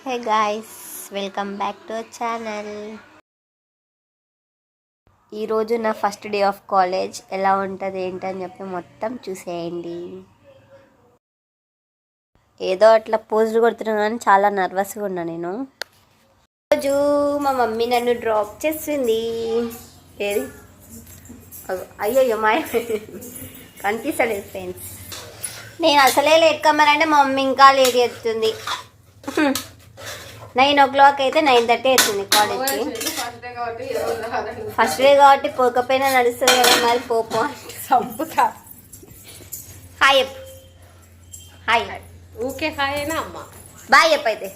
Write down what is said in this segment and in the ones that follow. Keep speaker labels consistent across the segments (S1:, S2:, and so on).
S1: Hey guys, welcome back to our channel. ఈరోజు నా first day of college. ఎలా ఉంటుంది ఏంటని చెప్పి మొత్తం చూసేయండి. ఏదో అట్లా పోజులు కొడుతున్నాను కానీ చాలా నర్వస్గా ఉన్నా నేను. రోజు మా మమ్మీ నన్ను డ్రాప్ చేసింది. ఏది అయ్యయ్యో మాయ కనిపిస్తలేదు ఫ్రెండ్స్. నేను అసలే లేట్ కమ్మనంటే మా మమ్మీ ఇంకా లేట్ చేస్తుంది. 9 o'clock అయితే 9:30 అవుతుంది కాలేజ్కి. ఫస్ట్ డే కాబట్టి పోకపోయినా నడుస్తుంది కదా, మరి పోపో
S2: సంపుతా.
S1: హాయ్ హాయ్
S2: ఊకే హాయ్ అయినా అమ్మ
S1: బాయ్ చెప్పైతే.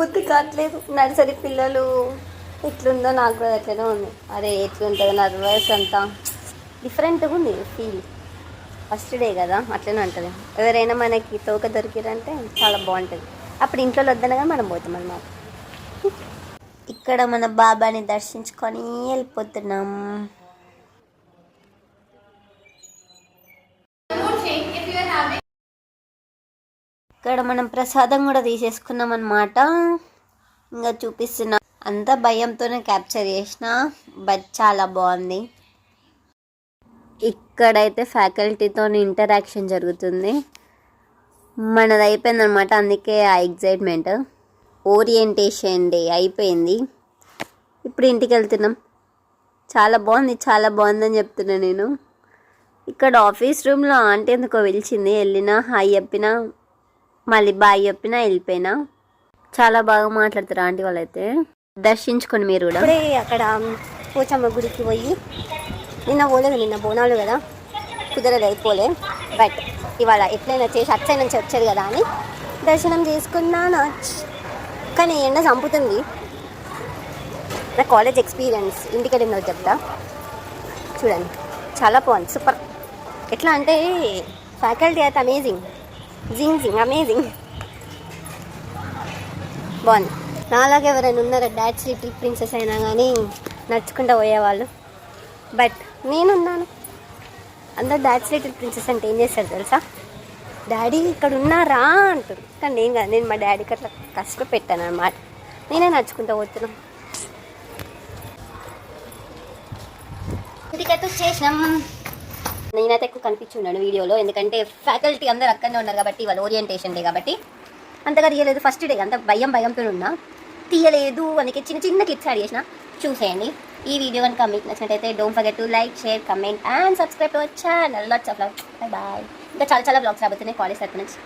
S1: బుద్ధి కావట్లేదు. నర్సరీ పిల్లలు ఎట్లుందో నాకు కూడా అట్లనే ఉంది. అరే ఎట్లుంటుంది నర్వస్ అంతా డిఫరెంట్గా ఉంది ఫీల్. ఫస్ట్ డే కదా అట్లనే ఉంటుంది. ఎవరైనా మనకి తోక దొరికిరంటే చాలా బాగుంటుంది. అప్పుడు ఇంట్లో వద్దనగా మనం పోతాం అన్నమాట. ఇక్కడ మన బాబాని దర్శించుకొని వెళ్ళిపోతున్నాం. ఇక్కడ మనం ప్రసాదం కూడా తీసేసుకున్నాం అన్నమాట. ఇంకా చూపిస్తున్నా. అంతా భయంతోనే క్యాప్చర్ చేసిన, బట్ చాలా బాగుంది. ఇక్కడైతే ఫ్యాకల్టీతో ఇంటరాక్షన్ జరుగుతుంది. మనది అయిపోయిందనమాట, అందుకే ఆ ఎగ్జైట్మెంట్. ఓరియంటేషన్ డే అయిపోయింది, ఇప్పుడు ఇంటికి వెళ్తున్నాం. చాలా బాగుందని చెప్తున్నా నేను. ఇక్కడ ఆఫీస్ రూమ్లో ఆంటీ ఎందుకో పిలిచింది. వెళ్ళినా హాయ్ చెప్పినా, మళ్ళీ బాయ్ చెప్పినా, వెళ్ళిపోయినా. చాలా బాగా మాట్లాడతారు ఆంటీ వాళ్ళైతే. దర్శించుకోండి మీరు కూడా. ఇప్పుడే అక్కడ పోచమ్మ గుడికి పోయి, నిన్న పోలేదు, నిన్న బోనాలు కదా కుదరలేదు పోలే. బట్ ఇవాళ ఎట్లయినా చేసి అచ్చైనా నుంచి వచ్చేది కదా అని దర్శనం చేసుకున్నాను. కానీ ఎండ చంపుతుంది. నా కాలేజ్ ఎక్స్పీరియన్స్ ఇంటికి వెళ్ళిన చెప్తా. చూడండి, చాలా బాగుంది, సూపర్. ఎట్లా అంటే ఫ్యాకల్టీ అయితే అమేజింగ్, అమేజింగ్ బాగుంది. నాలాగా ఎవరైనా ఉన్నారా డాడ్స్ లిటిల్ ప్రిన్సెస్ అయినా కానీ నడుచుకుంటూ పోయేవాళ్ళు. బట్ నేనున్నాను. అందరు డాడ్స్ లిటిల్ ప్రిన్సెస్ అంటే ఏం చేస్తారు తెలుసా? డాడీ ఇక్కడ ఉన్నారా అంటారు. కానీ నేను కాదు, నేను మా డాడీకి అట్లా కష్టపెట్టాను అన్నమాట. నేనే నడుచుకుంటూ పోతున్నాం. ఇంటికైతే వచ్చేసినాం. నేనైతే ఎక్కువ కనిపించున్నాను వీడియోలో, ఎందుకంటే ఫ్యాకల్టీ అందరు అక్కడనే ఉన్నారు కాబట్టి. ఇవాళ ఓరియంటేషన్ డే కాబట్టి అంతగా తీయలేదు. ఫస్ట్ డే అంత భయంతో ఉన్నా, తీయలేదు. అందుకే చిన్న క్లిప్స్ యాడ్ చేసిన, చూసేయండి. ఈ వీడియో కనుక మీకు నచ్చినట్టయితే don't forget to like, share, comment and subscribe to our channel. Lots of love. Bye bye. ఇంకా చాలా వ్లాగ్స్ రాబోతున్నాయి కాలేజ్ తరపు నుంచి.